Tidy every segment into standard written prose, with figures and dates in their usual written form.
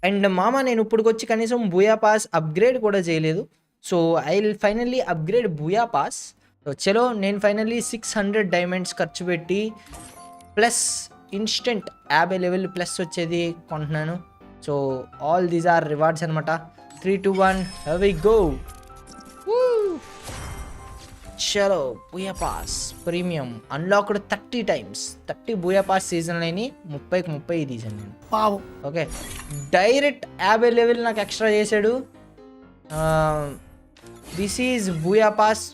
And మామ నేను ఇప్పటికొచ్చి కనీసం బూయా పాస్ అప్‌గ్రేడ్ కూడా చేయలేదు. So, I will finally upgrade Booyah pass. So, చలో నేను ఫైనల్లీ 600 డైమండ్స్ ఖర్చు పెట్టి ప్లస్ ఇన్‌స్టంట్ 50 లెవెల్ ప్లస్ వచ్చేది కొంటున్నాను. So, all these are rewards అనమాట. 3, 2, 1 హియర్ వి గో. వూ! చలో booyah pass premium unlocked 30 times. 30 booyah pass సీజన్‌లయినయి 30కి 30 తీశాను నేను. వావ్! ఓకే. డైరెక్ట్ 50 లెవెల్ నాకు ఎక్స్ట్రా చేశాడు. This is booyah pass.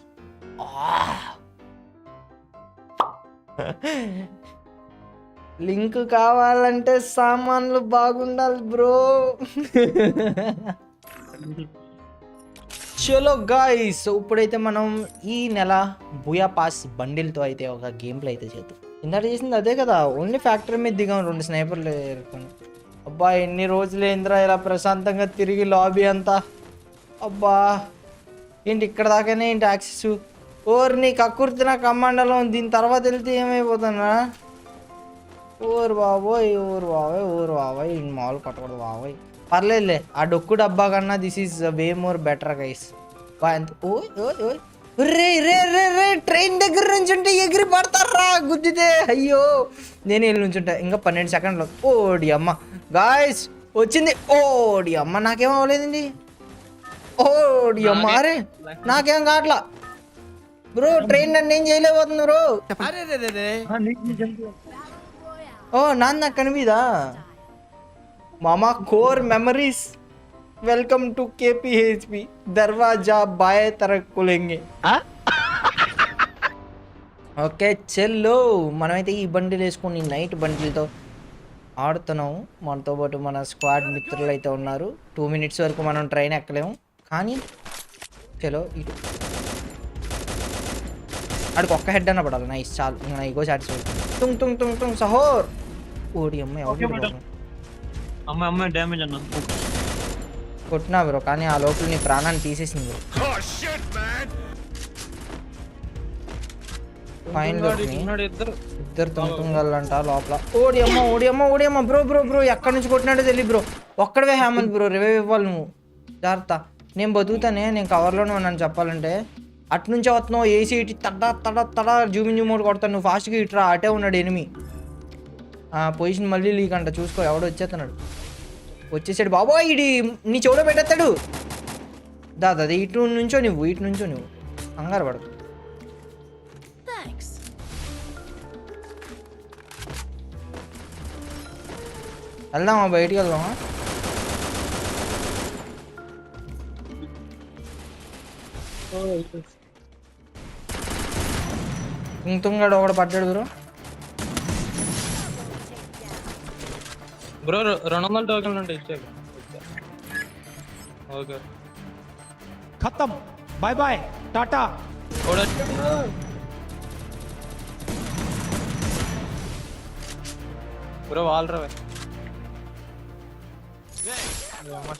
Link కావాలంటే సామాన్లు బాగుండాలి బ్రో. చలో గాయ్స్, ఇప్పుడైతే మనం ఈ నెల బూయా పాస్ బండిల్తో అయితే ఒక గేమ్ ప్లే అయితే చేద్దాం. ఇందాక చేసింది అదే కదా, ఓన్లీ ఫ్యాక్టరీ మీద దిగాం 2 స్నైపర్లు ఏరుకొని. అబ్బా ఎన్ని రోజులు ఏంద్రా ఇలా ప్రశాంతంగా తిరిగి లాబీ అంతా. అబ్బా ఏంటి ఇక్కడ దాకానే ఏంటి యాక్సెస్. ఓర్ నీ కక్కుర్తిన కమాండలో దీని తర్వాత వెళ్తే ఏమైపోతున్నా. ఓరు బాబోయ్ ఓరు బాబోయ్ ఓరు బాబోయ్ ఇన్ని మామూలు కొట్టకూడదు బాబోయ్. పర్లేదులే ఆ డొక్కు డబ్బా కన్నా this is way more better guys. ఎంత ఓయ్ ఓయ్ ఓయ్ రే రే రే రే ట్రైన్ దగ్గర నుంచి ఉంటే ఎగిరి పడతారా గుద్దితే. అయ్యో నేను వెళ్ళి నుంచుంటా ఇంకా 12 సెకండ్లు. ఓడి అమ్మ గాయస్ వచ్చింది. ఓడి అమ్మ నాకేం అవ్వలేదండి. ఓడి అమ్మ అరే నాకేం కావట్లా బ్రో. ట్రైన్ నన్ను ఏం చేయలేకపోతుంది బ్రో. ఓ నాన్న కనిపిదా మామా. కోర్ మెమరీస్ వెల్కమ్ టు కేపీహెచ్పి దర్వాజా బాయ్ తరక్ కులేంగే. ఓకే చెల్లో మనమైతే ఈ బండిలు వేసుకొని నైట్ బండిలతో ఆడుతున్నాము. మనతో పాటు మన స్క్వాడ్ మిత్రులు అయితే ఉన్నారు. 2 మినిట్స్ వరకు మనం ట్రైన్ ఎక్కలేము కానీ చలో ఇటు ఆడికి ఒక్క హెడ్ అన్న పడాలి. నైస్ చాలు ఇంకా ఇగో సాటిస్ఫై. తుంగ్ తుంగ్ తుంగ్ తుంగ్ సహోర్. ఓడి అమ్మాయి అమ్మాయి డ్యామేజ్ అన్న కొట్టినా బ్రో కానీ ఆ లోపల నీ ప్రాణాన్ని తీసేసింది బ్రో. ఫైన్ ఇద్దరు తుంగళ్ళంట లోపల. ఓడి అమ్మ ఓడి అమ్మ ఓడి అమ్మ బ్రో బ్రో బ్రో ఎక్కడి నుంచి కొట్టినాడో తెలియదు బ్రో. ఒక్కడవే హేమంత్ బ్రో రివైవ్ ఇవ్వాలి నువ్వు. జాగ్రత్త నేను బతుకుతానే, నేను కవర్లోనే ఉన్నాను చెప్పాలంటే. అటు నుంచే వస్తున్నావు ఏసీ ఇటు తడ తడ తడ జూమిన్ జూమోడ్ కొడతాను. నువ్వు ఫాస్ట్గా ఇటురా అటే ఉన్నాడు ఎనిమి. పొజిషన్ మళ్ళీ లీక్ అంట చూసుకో. ఎవడో వచ్చేస్తున్నాడు. వచ్చేసాడు బాబోయ్ ఇడి నీ చెవులో పెట్టేస్తాడు. దాదా ఇటు నుంచో నువ్వు ఇటు నుంచో నువ్వు కంగారు పడదు. వెళ్దామా బయటికి వెళ్దామా. తుంగాడు ఒకడు పడ్డాడు బ్రో. బ్రో 200 టోకెన్లు ఉంటాయి ఇచ్చాక. ఓకే खत्म बाय बाय टाटा. బ్రో వాల్ రవే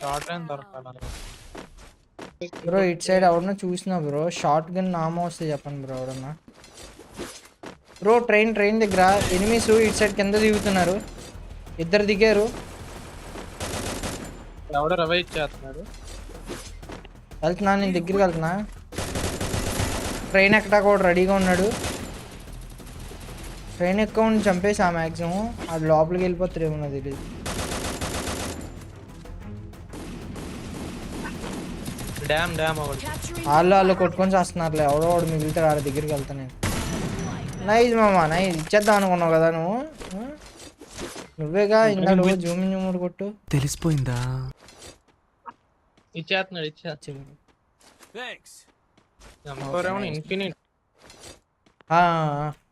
టాటా దొరకాలి బ్రో ఇటు సైడ్ ఎవడన్నా చూసినా బ్రో షార్ట్ గన్ నామో వస్తే చెప్పండి బ్రో ఎవడన్నా. బ్రో ట్రైన్ దగ్గర ఎనిమీస్ ఇటు సైడ్ కింద దిగుతున్నారు. ఇద్దరు దిగారు. ఎవడో రివైవ్ చేస్తున్నాడు. వెళ్తున్నా నేను దగ్గరికి వెళ్తున్నా. ట్రైన్ ఎక్కడా కూడా రెడీగా ఉన్నాడు. ట్రైన్ ఎక్కువ చంపేసి ఆ మ్యాక్సిమం అది లోపలికి వెళ్ళిపోతారేమో నాకు తెలియదు. వాళ్ళు కొట్టుకొని చేస్తున్నారులే. ఎవడో వాడు మిగులుతాడు ఆడ దగ్గరికి వెళ్తా నేను. నైస్ మామా నైస్ ఇచ్చేద్దాం అనుకున్నావు కదా నువ్వు. నువ్వేగా ఇందా నువ్వు జూమిన్ జూముడు కొట్టు. తెలిసిపోయిందా ఇచ్చేస్తున్నాడు.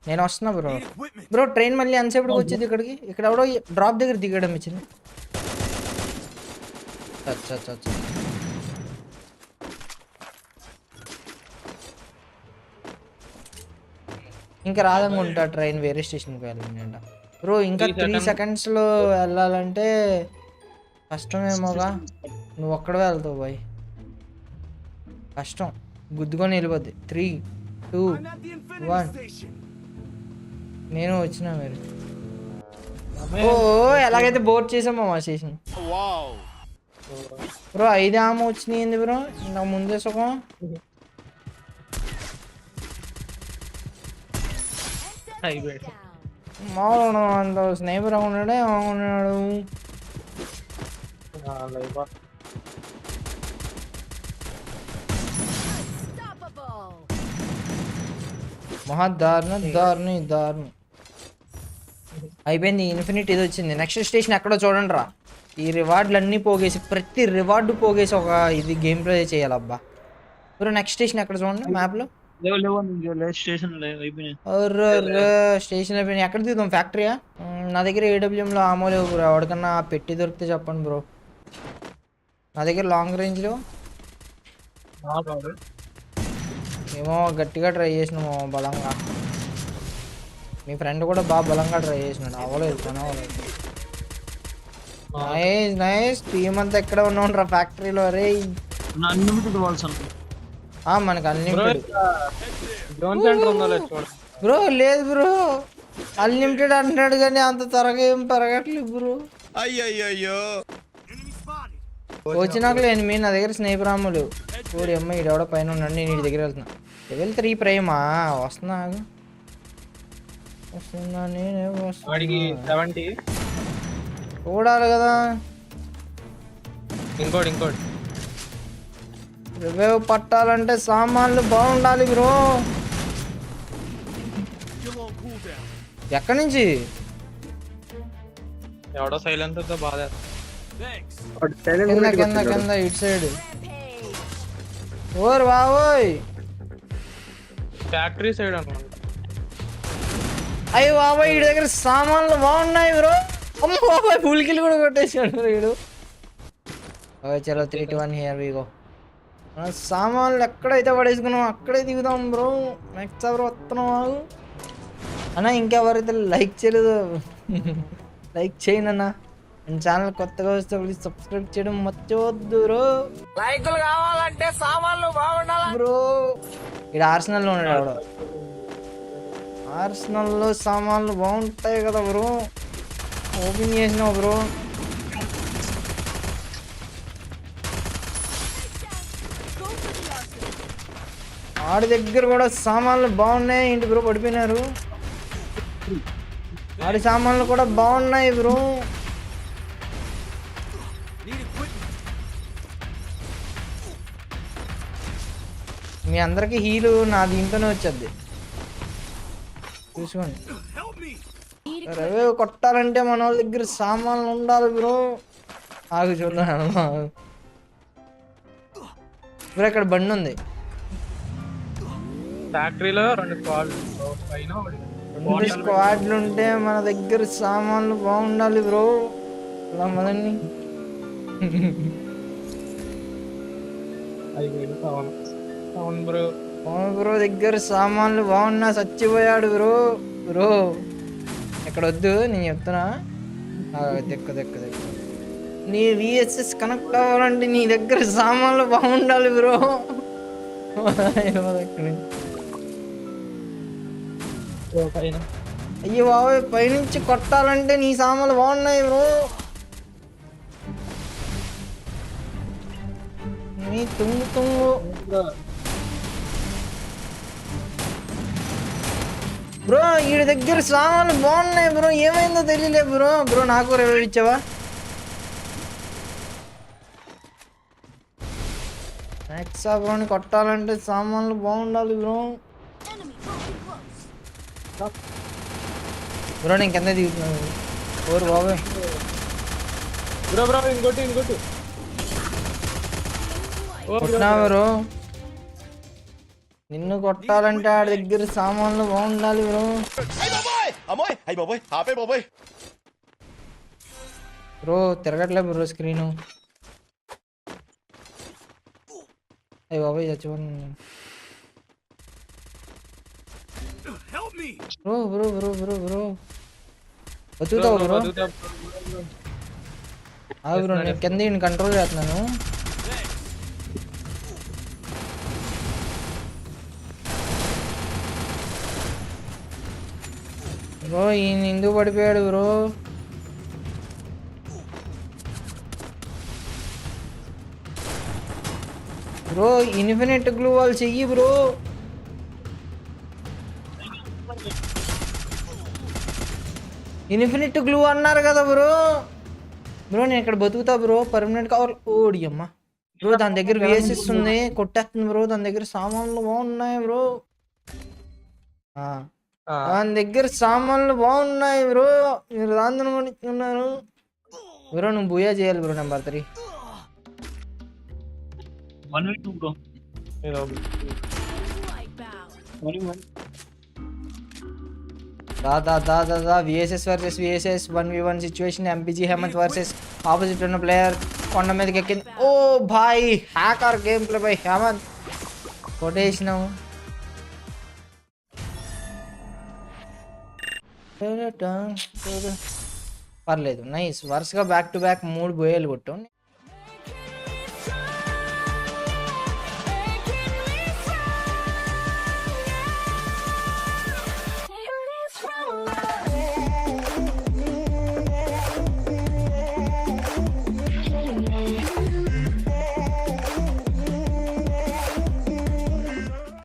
నేను వస్తున్నా బ్రో. బ్రో ట్రైన్ మళ్ళీ ఎంతసేపటికి వచ్చింది ఇక్కడికి. ఇక్కడ ఎవడో డ్రాప్ దగ్గర దిగడం ఇచ్చింది. ఇంకా రాదనుకుంటా ట్రైన్ వేరే స్టేషన్కి వెళ్ళండి బ్రో. ఇంకా 3 సెకండ్స్లో వెళ్ళాలంటే కష్టమేమోగా. నువ్వు ఒక్కడే వెళ్తావు బాయ్. కష్టం గుద్దుకొని వెళ్ళిపోద్ది. 3, 2, 1 నేను వచ్చినా మీరు ఓ ఎలాగైతే బోర్డ్ చేసామో మా స్టేషన్ బ్రో 5 ఆమె వచ్చినాయి ఏంది బ్రో ఇంత ముందే సుఖం అయిపోయాడు. మామూలు అంత స్నైపర్ ఉన్నాడే ఉన్నాడు లైవ్ మహా దారుణం దారుణం దారుణం అయిపోయింది ఇన్ఫినిట్ ఇది వచ్చింది నెక్స్ట్ స్టేషన్ ఎక్కడో చూడండి రా ఈ రివార్డులు అన్నీ పోగేసి ప్రతి రివార్డు పోగేసి ఒక ఇది గేమ్ ప్లే చేయాలబ్బా బ్రో నెక్స్ట్ స్టేషన్ ఎక్కడ చూడండి మ్యాప్లో స్టేషన్ అయిపోయినాయి. స్టేషన్ అయిపోయినాయి ఎక్కడ దిగుతాం ఫ్యాక్టరీయా నా దగ్గర ఏడబ్ల్యూఎంలో ఆమో లేవు బ్రో ఎవరికన్నా పెట్టి దొరికితే చెప్పండి బ్రో నా దగ్గర లాంగ్ రేంజ్లో ఏమో గట్టిగా ట్రై చేసినాము బలంగా మీ ఫ్రెండ్ కూడా బాగా బలంగా ట్రై చేసినాడు అవ్వలేదు పని అవ్వలేదు నైస్ నైస్ టీమ్ అంతా ఎక్కడ ఉన్నాం రా ఫ్యాక్టరీలో రే మనకు అన్లిమిటెడ్ బ్రో లేదు బ్రో అన్లిమిటెడ్ అంటున్నాడు కానీ అంత త్వరగా ఏం పెరగట్లేదు బ్రో అయ్యయ్యో వచ్చినాక లేని మీ నా దగ్గర స్నేహితులు అమ్మలు చూడు అమ్మ ఈడెవడో పైన ఉన్నాడు నేను ఇంటి దగ్గర వెళ్తున్నా లెవెల్ 3 ప్రైమా వస్తున్నా వస్తున్నా నేనే వస్తున్నా చూడాలి కదా ఇంకోటి రివైవ్ పట్టాలంటే సామాన్లు బాగుండాలి బ్రో ఎక్కడి నుంచి ఎవడో సైలెన్స్ తో బాధ కింద కింద కింద ఇటు సైడ్ ఓర్ బాబోయ్ ఫ్యాక్టరీ సైడ్ అనమాట. అయ్యో బాబాయ్ వీడి దగ్గర సామాన్లు బాగున్నాయి బ్రో అమ్మ బాబాయ్ ఫుల్ కిల్ కూడా కొట్టేసాడు వీడు ఓకే చలో 3 2 1 హియర్ వి గో మన సామాన్లు ఎక్కడైతే పడేసుకున్నాం అక్కడే దిగుదాం బ్రో నెక్స్ట్ ఎవరు వస్తున్నాం ఆగు అన్న ఇంకెవరైతే లైక్ చేయలేదు లైక్ చేయండి అన్న మన ఛానల్ కొత్తగా వస్తే ప్లీజ్ సబ్స్క్రైబ్ చేయడం మర్చిపోవద్దు బ్రో లైకులు కావాలంటే సామాన్లు బాగుండాలి బ్రో ఇక్కడ ఆర్సనల్లో ఉన్నాడు ఆవిడ ఆర్సనల్లో సామాన్లు బాగుంటాయి కదా బ్రో ఓపెన్ చేసినావు బ్రో ఆడి దగ్గర కూడా సామాన్లు బాగున్నాయి ఏంటి బ్రో పడిపోయినారు ఆడి సామాన్లు కూడా బాగున్నాయి బ్రో మీ అందరికి హీలు నా దీంట్లోనే వచ్చేది చూసుకోండి రవే కొట్టాలంటే మన వాళ్ళ దగ్గర సామాన్లు ఉండాలి బ్రో ఆగు చూద్దాం బ్రో ఇక్కడ బండి ఉంది ఫ్యాక్టరీలో 2 స్క్వాడ్లు ఉంటే మన దగ్గర సామాన్లు బాగుండాలి బ్రో అలా మదండి అవును బ్రో బ్రో దగ్గర సామాన్లు బాగున్నా చచ్చిపోయాడు బ్రో బ్రో ఎక్కడ వద్దు నేను చెప్తున్నా దెక్క దెక్క దెక్క నీ విఎస్ఎస్ కనెక్ట్ అవ్వాలంటే నీ దగ్గర సామాన్లు బాగుండాలి బ్రో అయ్యో బాబాయ్ పైనుంచి కొట్టాలంటే నీ సామాన్లు బాగున్నాయి బ్రో నీ తుంగు బ్రో వీడి దగ్గర సామాన్లు బాగున్నాయి బ్రో ఏమైందో తెలియలే బ్రో బ్రో నాకు రివైవ్ ఇచ్చావా నెక్స్ట్ బ్రోని కొట్టాలంటే సామాన్లు బాగుండాలి బ్రో బ్రో నేను కింద దిగుతున్నాను ఓరు బాబాయ్ బ్రో ఇంకోటి కొట్టినా బ్రో నిన్ను కొట్టాలంటే ఆడి దగ్గర సామాన్లు బాగుండాలి బ్రో బ్రో తిరగట్లే బ్రో స్క్రీను అయ్యి బాబాయ్ చచ్చిపోతున్నాను bro bro bro bro bro బతుకుతావు బ్రో బ్రో నేను కింద కంట్రోల్ చేస్తున్నాను బ్రో ఈయన ఎందుకు పడిపోయాడు బ్రో బ్రో ఇన్ఫినిట్ గ్లూ వాళ్ళు చెయ్యి బ్రో. ఇన్ఫినిట్ గ్లూ అన్నారు కదా బ్రో. బ్రో నేను ఇక్కడ బతుకుతా బ్రో, పర్మనెంట్ కవర్. ఓడి అమ్మ బ్రో, దాని దగ్గర విఎస్ఎస్ ఉంది, కొట్టేస్తుంది బ్రో. దాని దగ్గర సామాన్లు బాగున్నాయి బ్రో. దాని దగ్గర సామాన్లు బాగున్నాయి బ్రో. మీరు రాందను కొనుక్కున్నారు బ్రో. నువ్వు బూయా చేయాలి బ్రో. Number 3 1v2 bro. ఏదో దా విఎస్ఎస్ వర్సెస్ విఎస్ఎస్ 1v1 situation. MPG Hemanth versus opposite ఉన్న ప్లేయర్. కొండ మీదకి ఎక్కింది. ఓ భాయ్ hacker game play by Hemanth. కొట్టేసినాము. పర్లేదు, నైస్. వరుసగా బ్యాక్ టు బ్యాక్ 3 బోయలు కొట్టాం.